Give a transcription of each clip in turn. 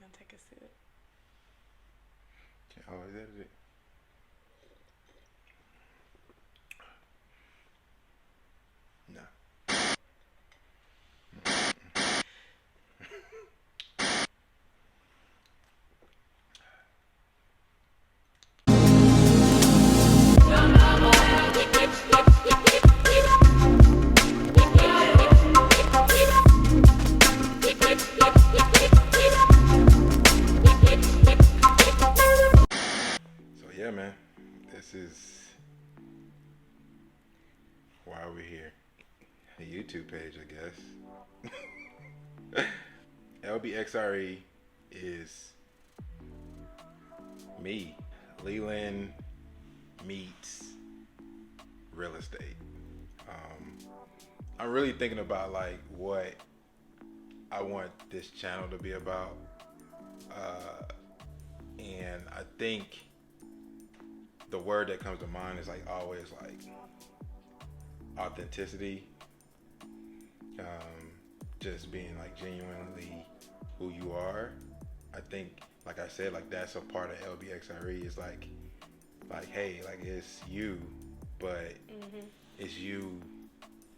gonna take a sip. Can't always edit it. No. So yeah, man, this is why we're here. A YouTube page, I guess. LBXRE is me. Leland meets real estate. I'm really thinking about like what I want this channel to be about, and I think the word that comes to mind is like always like authenticity. Just being like genuinely who you are. I think, like I said, like that's a part of LBXRE is like hey, like it's you, but it's you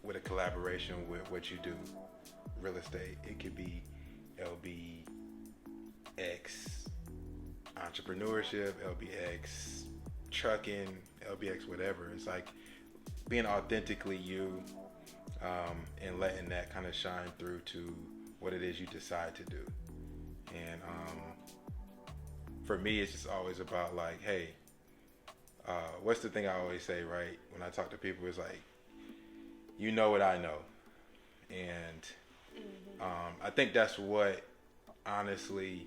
with a collaboration with what you do. Real estate. It could be LBX entrepreneurship, LBX trucking, LBX whatever. It's like being authentically you, and letting that kind of shine through to what it is you decide to do. And for me, it's just always about like, hey, what's the thing I always say, right? When I talk to people, it's like, you know what I know. And I think that's what, honestly,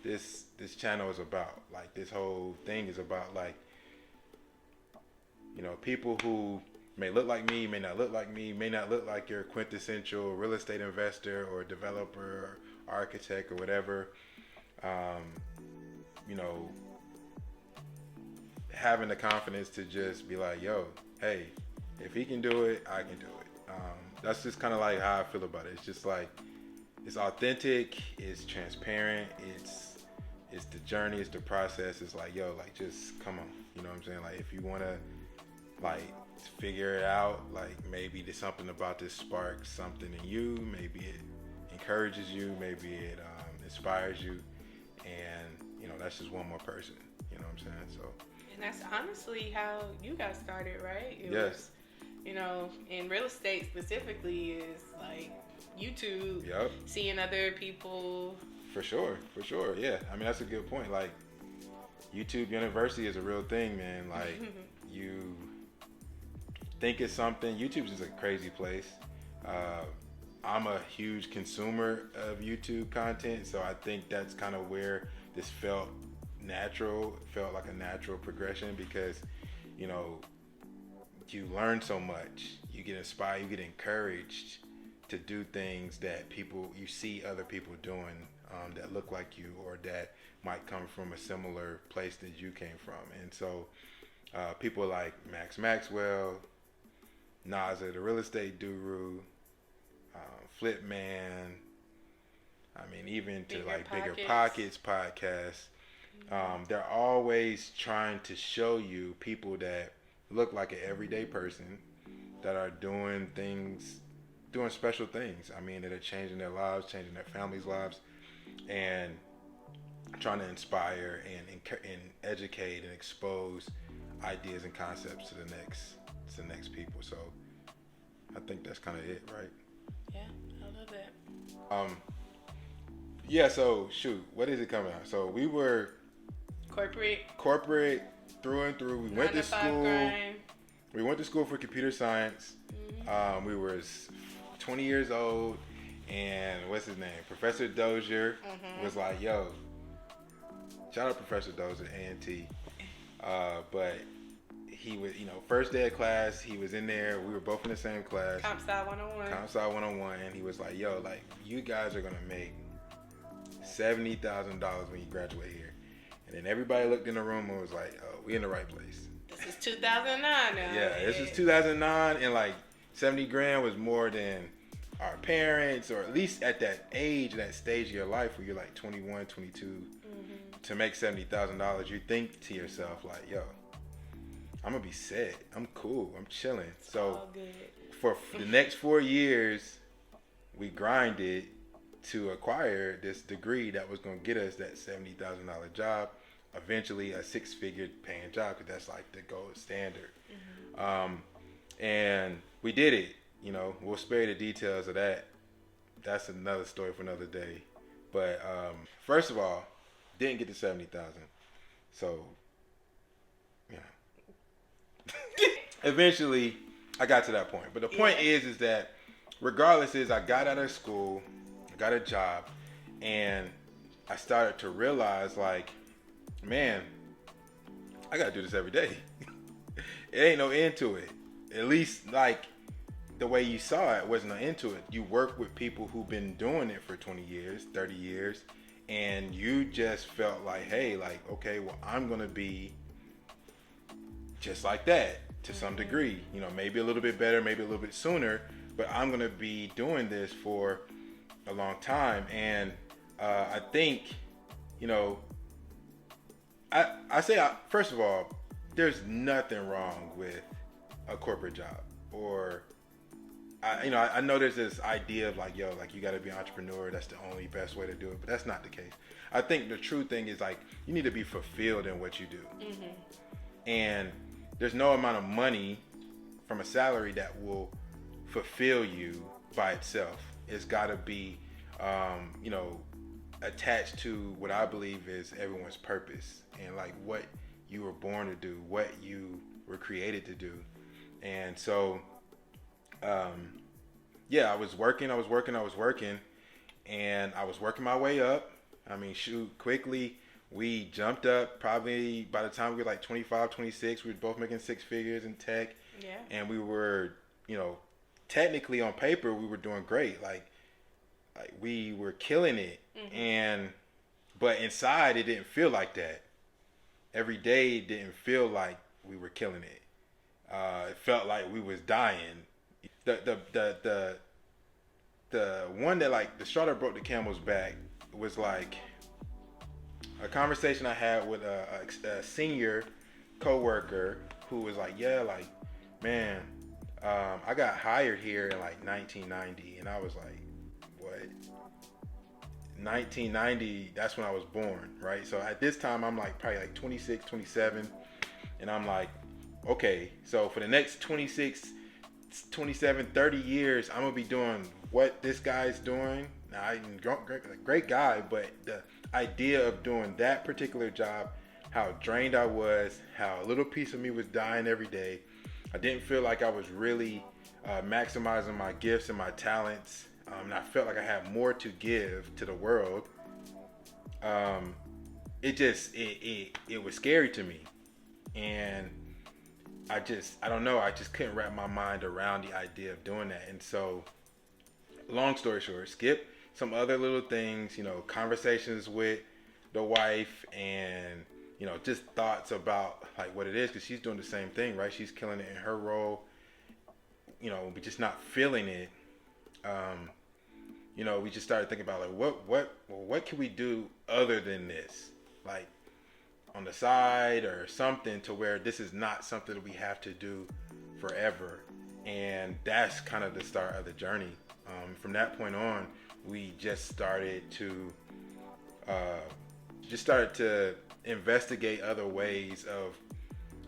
this channel is about. Like, this whole thing is about, like, you know, people who may look like me, may not look like me, may not look like your quintessential real estate investor or developer or architect or whatever. You know, having the confidence to just be like, yo, hey, if he can do it, I can do it. That's just kind of like how I feel about it. It's just like, it's authentic, it's transparent, it's the journey, it's the process. It's like, yo, like, just come on. You know what I'm saying? Like, if you want to, like, figure it out, like, maybe there's something about this sparks something in you. Maybe it encourages you. Maybe it inspires you. And, you know, that's just one more person. You know what I'm saying? So. And that's honestly how you got started, right? It Yes. was, you know, in real estate specifically is like YouTube, Yep. seeing other people. For sure. Yeah. I mean, that's a good point. Like, YouTube University is a real thing, man. Like, you think it's something. YouTube's just a crazy place. I'm a huge consumer of YouTube content, so I think that's kind of where this felt natural. It felt like a natural progression because, you know, you learn so much. You get inspired. You get encouraged to do things that you see other people doing, that look like you or that might come from a similar place that you came from. And so people like Max Maxwell, Naza, the real estate guru, Flip Man, I mean, even to like Bigger Pockets podcast, they're always trying to show you people that look like an everyday person that are doing special things. I mean, that are changing their lives, changing their families' lives, and trying to inspire and educate and expose ideas and concepts to the next people. So I think that's kind of it, right? Yeah, I love that. Yeah. So shoot, what is it coming out? So we were corporate through and through. We went to school. Grind. We went to school for computer science. We were 20 years old, and what's his name? Professor Dozier was like, yo, shout out Professor Dozier, A&T. But he was, you know, first day of class, he was in there. We were both in the same class. Comp Sci 101. Comp Sci 101. And he was like, yo, like, you guys are going to make $70,000 when you graduate here. And then everybody looked in the room and was like, oh, we in the right place. This is 2009 now. Yeah, this is 2009, and like 70 grand was more than our parents, or at least at that age, that stage of your life where you're like 21, 22, to make $70,000, you think to yourself like, yo, I'm gonna be set. I'm cool. I'm chilling. So All good. for the next 4 years, we grinded to acquire this degree that was gonna get us that $70,000 job, eventually a six-figure paying job, because that's like the gold standard. And we did it. You know, we'll spare you the details of that. That's another story for another day. But first of all, didn't get to 70,000. So, you know, eventually I got to that point. But the point is that regardless, I got out of school, I got a job, and I started to realize, like, man, I gotta do this every day. It ain't no end to it. At least, like, the way you saw it wasn't no end to it. You work with people who've been doing it for 20 years, 30 years, and you just felt like, hey, like, okay, well, I'm gonna be just like that to some degree. You know, maybe a little bit better, maybe a little bit sooner, but I'm gonna be doing this for a long time. And I think, you know, I say, first of all, there's nothing wrong with a corporate job. Or I know there's this idea of like, yo, like you got to be an entrepreneur. That's the only best way to do it. But that's not the case. I think the true thing is, like, you need to be fulfilled in what you do. And there's no amount of money from a salary that will fulfill you by itself. It's got to be, you know, attached to what I believe is everyone's purpose and like what you were born to do, what you were created to do. And so, yeah, I was working, and I was working my way up. I mean, shoot, quickly, we jumped up. Probably by the time we were like 25, 26, we were both making six figures in tech. Yeah. And we were, you know, technically on paper, we were doing great. Like we were killing it. But inside, it didn't feel like that. Every day didn't feel like we were killing it. It felt like we was dying. The one that, like, the straw that broke the camel's back was like a conversation I had with a senior coworker who was like, yeah, like, man, I got hired here in like 1990, and I was like, what? 1990, that's when I was born, right? So at this time, I'm like probably like 26, 27, and I'm like, okay, so for the next 26, 27, 30 years, I'm gonna be doing what this guy's doing. Now, I'm a great guy, but the idea of doing that particular job, how drained I was, how a little piece of me was dying every day, I didn't feel like I was really maximizing my gifts and my talents. And I felt like I had more to give to the world. It was scary to me. And I don't know, I just couldn't wrap my mind around the idea of doing that. And so, long story short, skip some other little things, you know, conversations with the wife, and, you know, just thoughts about like what it is, because she's doing the same thing, right? She's killing it in her role, you know, but just not feeling it. You know, we just started thinking about like what can we do other than this, like on the side or something, to where this is not something that we have to do forever. And that's kind of the start of the journey. From that point on, we just started to investigate other ways of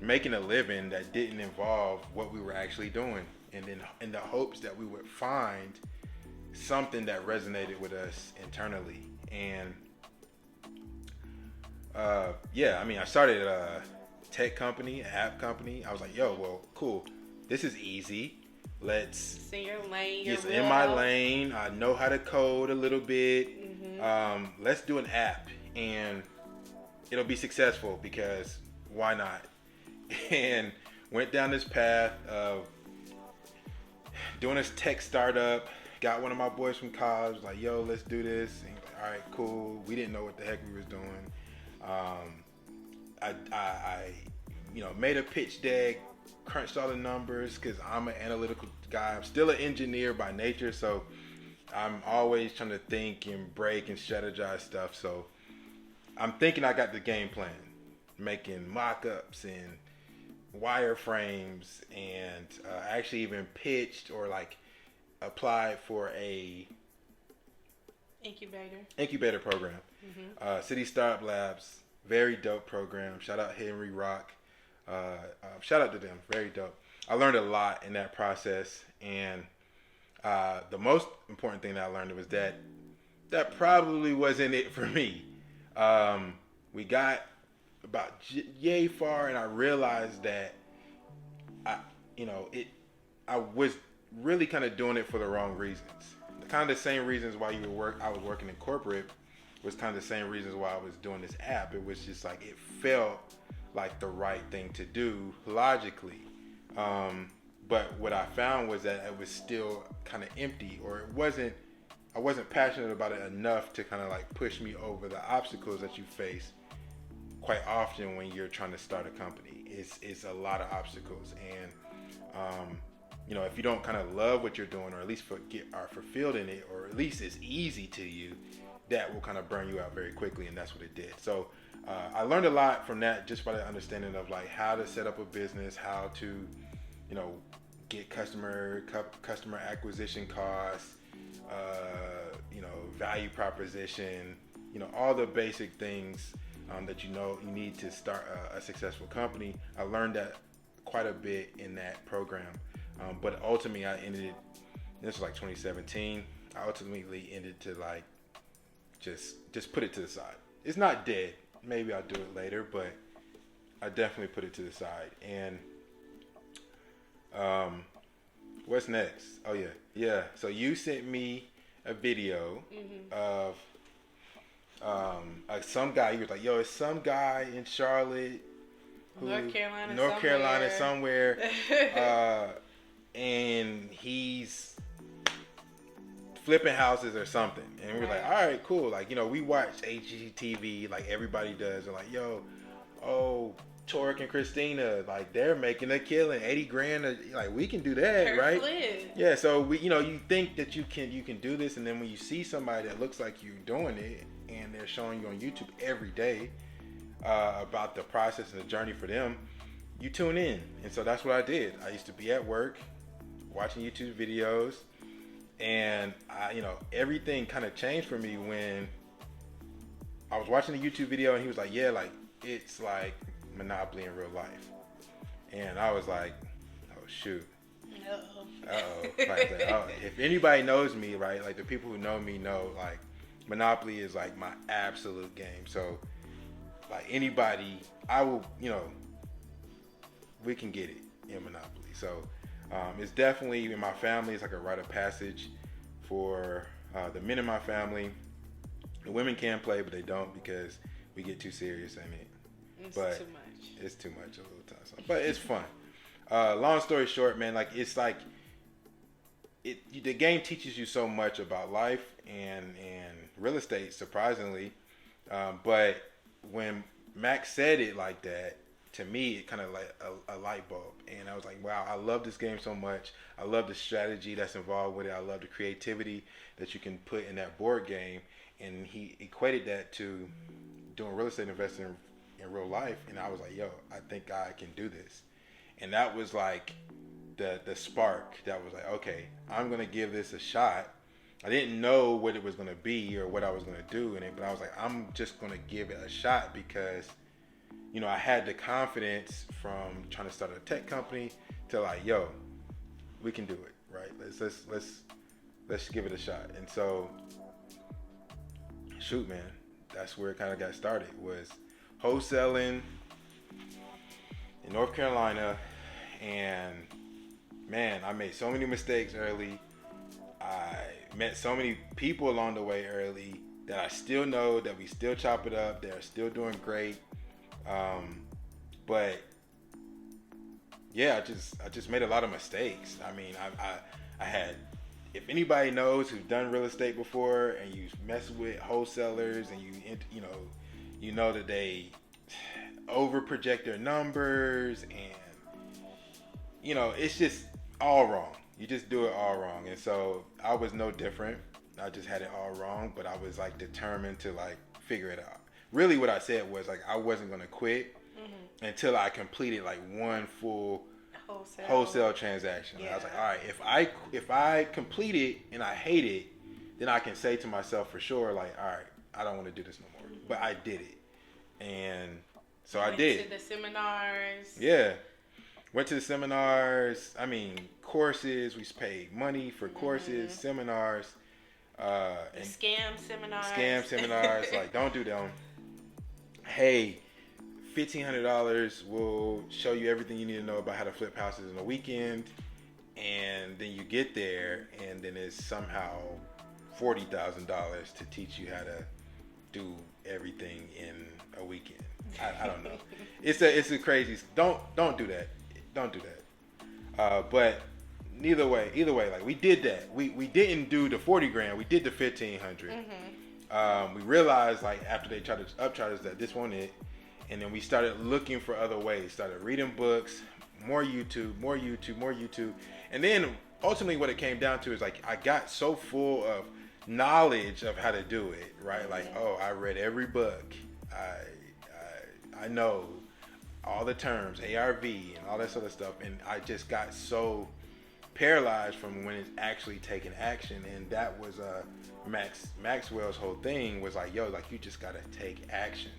making a living that didn't involve what we were actually doing, and then in the hopes that we would find something that resonated with us internally. And yeah, I mean, I started a tech company, an app company. I was like, yo, well, cool, this is easy. It's in your lane. It's in my lane. I know how to code a little bit. Let's do an app, and it'll be successful, because why not? And went down this path of doing this tech startup. Got one of my boys from college, like, yo, let's do this. And like, all right, cool. We didn't know what the heck we was doing. I you know, made a pitch deck, crunched all the numbers because I'm an analytical guy. I'm still an engineer by nature, so I'm always trying to think and break and strategize stuff. So I'm thinking I got the game plan, making mock-ups and wireframes, and actually even pitched or like applied for a incubator program. City Startup Labs, very dope program. Shout out Henry Rock. Shout out to them, very dope. I learned a lot in that process, and the most important thing that I learned was that probably wasn't it for me. We got about yay far, and I realized that I was really kind of doing it for the wrong reasons. Kind of the same reasons why I was working in corporate was kind of the same reasons why I was doing this app. It was just like it felt like the right thing to do logically. But what I found was that it was still kind of empty, or I wasn't passionate about it enough to kind of like push me over the obstacles that you face quite often when you're trying to start a company. It's a lot of obstacles, and if you don't kind of love what you're doing, or at least are fulfilled in it, or at least it's easy to you, that will kind of burn you out very quickly, and that's what it did. So I learned a lot from that, just by the understanding of like how to set up a business, how to get customer acquisition costs, value proposition, all the basic things that you need to start a successful company. I learned that quite a bit in that program, but ultimately this was like 2017. I ultimately ended to like just put it to the side. It's not dead. Maybe I'll do it later, but I definitely put it to the side. And what's next? Oh yeah. So you sent me a video of some guy. You was like, "Yo, it's some guy in Charlotte, North Carolina somewhere, and he's flipping houses or something." And we were like, "All right, cool." Like, we watch HGTV like everybody does, and like, Torque and Christina, like they're making a killing, 80 grand. Like we can do that, right? Flip. Yeah. So we, you think that you can do this, and then when you see somebody that looks like you doing it, and they're showing you on YouTube every day about the process and the journey for them, you tune in. And so that's what I did. I used to be at work watching YouTube videos, and everything kind of changed for me when I was watching the YouTube video, and he was like, "Yeah, like it's like Monopoly in real life." And I was like, "Oh shoot." Like, if anybody knows me, right, like the people who know me know, like Monopoly is like my absolute game. So like anybody, I will, we can get it in Monopoly. So it's definitely in my family. It's like a rite of passage for the men in my family. The women can play, but they don't because we get too serious in it. It's too much. It's too much a little time. But it's fun. Long story short, man, like it's like the game teaches you so much about life and real estate, surprisingly. But when Max said it like that, to me, it kind of like a light bulb. And I was like, wow, I love this game so much. I love the strategy that's involved with it. I love the creativity that you can put in that board game. And he equated that to doing real estate investing in real life. And I was like, yo, I think I can do this. And that was like the spark that was like, okay, I'm going to give this a shot. I didn't know what it was going to be or what I was going to do in it, but I was like, I'm just going to give it a shot because, I had the confidence from trying to start a tech company to like, yo, we can do it, right? Let's give it a shot. And so, shoot, man, that's where it kind of got started, was wholesaling in North Carolina. And man, I made so many mistakes early. I met so many people along the way early that I still know that we still chop it up. They're still doing great. But yeah, I just made a lot of mistakes. I mean, I had, if anybody knows who's done real estate before and you mess with wholesalers and you know that they over project their numbers and it's just all wrong. You just do it all wrong. And so I was no different. I just had it all wrong, but I was like determined to like figure it out. Really what I said was like I wasn't going to quit until I completed like one full wholesale transaction. Yeah. I was like, all right, if I complete it and I hate it, then I can say to myself for sure, like, all right, I don't want to do this no more. But I did it. And so I did. Went to the seminars. Yeah. Went to the seminars. I mean, courses. We paid money for courses, seminars. And scam seminars. Scam seminars. Like, don't do them. Hey, $1,500 will show you everything you need to know about how to flip houses in a weekend. And then you get there, and then it's somehow $40,000 to teach you how to do everything in a weekend. I don't know. It's a crazy. Don't do that. Don't do that. But either way, like we did that. We didn't do the 40 grand. We did the 1,500. We realized like after they tried to upcharge us that this wasn't it, and then we started looking for other ways. Started reading books, more YouTube, and then ultimately what it came down to is like I got so full of knowledge of how to do it, right? Like, oh, I read every book. I know all the terms, ARV and all that sort of stuff, and I just got so paralyzed from when it's actually taking action. And that was Maxwell's whole thing was like, yo, like you just gotta take action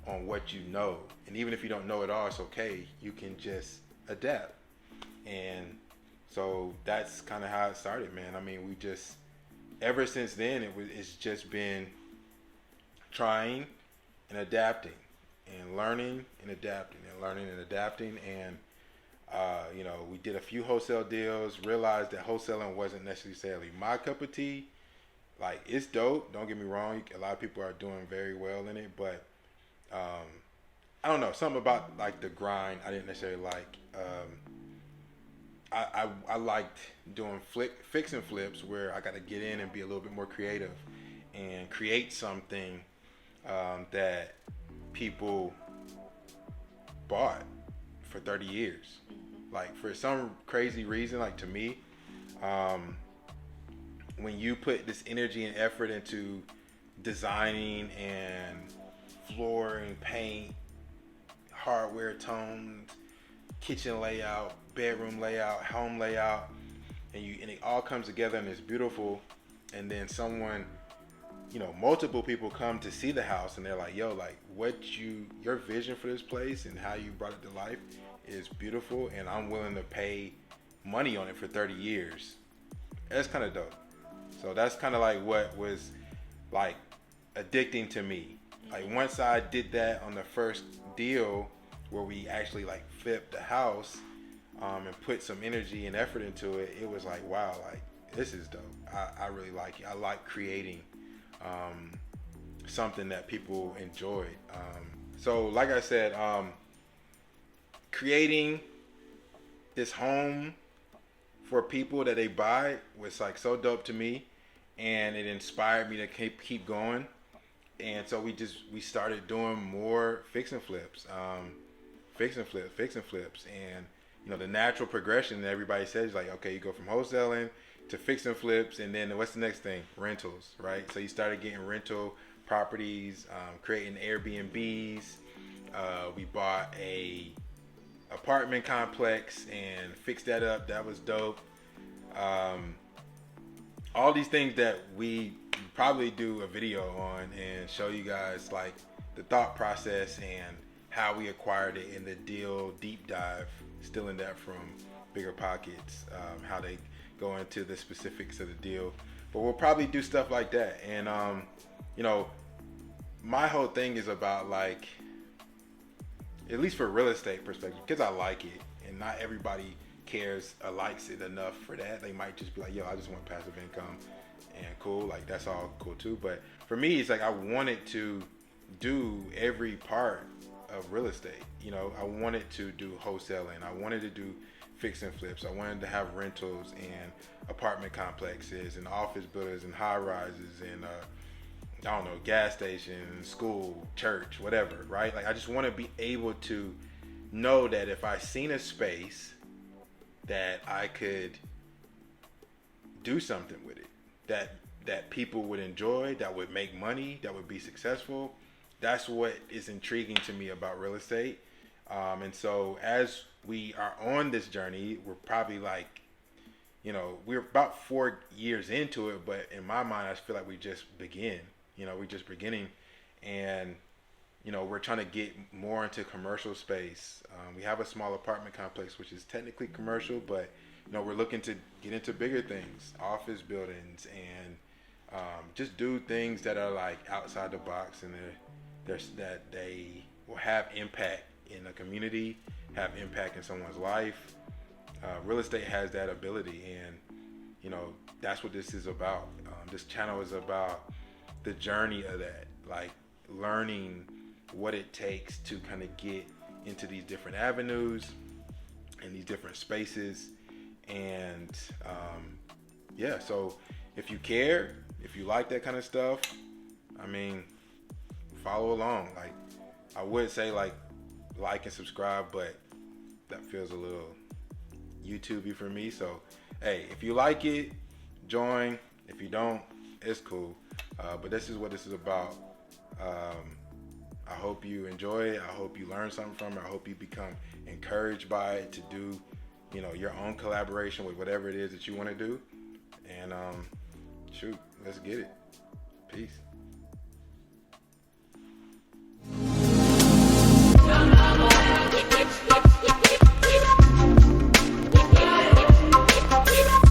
on what you know, and even if you don't know it all, it's okay. You can just adapt. And so that's kind of how it started, man. I mean, we just ever since then it's just been trying and adapting and learning and adapting and we did a few wholesale deals, realized that wholesaling wasn't necessarily my cup of tea. Like, it's dope, don't get me wrong, a lot of people are doing very well in it, but I don't know, something about like the grind I didn't necessarily like. I liked doing fix and flips where I got to get in and be a little bit more creative and create something that people bought for 30 years. Like, for some crazy reason, like to me, when you put this energy and effort into designing and flooring, paint, hardware tones, kitchen layout, bedroom layout, home layout, and it all comes together and it's beautiful, and then someone, multiple people come to see the house and they're like, yo, like your vision for this place and how you brought it to life is beautiful, and I'm willing to pay money on it for 30 years. That's kind of dope. So that's kind of like what was like addicting to me. Like, once I did that on the first deal where we actually like flipped the house and put some energy and effort into it, it was like, wow, like this is dope. I really like it. I like creating something that people enjoyed. So like I said, creating this home for people that they buy was like so dope to me, and it inspired me to keep going. And so we started doing more fix and flips, and the natural progression that everybody says, like, okay, you go from wholesaling to fix and flips, and then what's the next thing? Rentals, right? So you started getting rental properties, creating Airbnbs. We bought a apartment complex and fixed that up. That was dope. All these things that we probably do a video on and show you guys like the thought process and how we acquired it in the deal deep dive, stealing that from Bigger Pockets, how they go into the specifics of the deal. But we'll probably do stuff like that. And my whole thing is about, like, at least for real estate perspective, because I like it, and not everybody cares or likes it enough for that. They might just be like, yo, I just want passive income, and cool, like that's all cool too. But for me, it's like I wanted to do every part of real estate. I wanted to do wholesaling, I wanted to do fix and flips, I wanted to have rentals and apartment complexes and office buildings and high rises and I don't know, gas stations, school, church, whatever, right? Like, I just want to be able to know that if I seen a space that I could do something with it, that people would enjoy, that would make money, that would be successful. That's what is intriguing to me about real estate. And so as we are on this journey, we're probably like, we're about 4 years into it, but in my mind, I feel like we just begin. We're just beginning, and we're trying to get more into commercial space. We have a small apartment complex, which is technically commercial, but we're looking to get into bigger things, office buildings, and just do things that are like outside the box, and that they will have impact in a community, have impact in someone's life. Real estate has that ability, and that's what this is about. This channel is about the journey of that, like learning what it takes to kind of get into these different avenues and these different spaces. And yeah, so if you care, if you like that kind of stuff, I mean, follow along. Like, I would say like and subscribe, but that feels a little YouTubey for me. So hey, if you like it, join. If you don't, it's cool. But this is what this is about. I hope you enjoy it. I hope you learn something from it. I hope you become encouraged by it to do, your own collaboration with whatever it is that you want to do. And shoot, let's get it. Peace.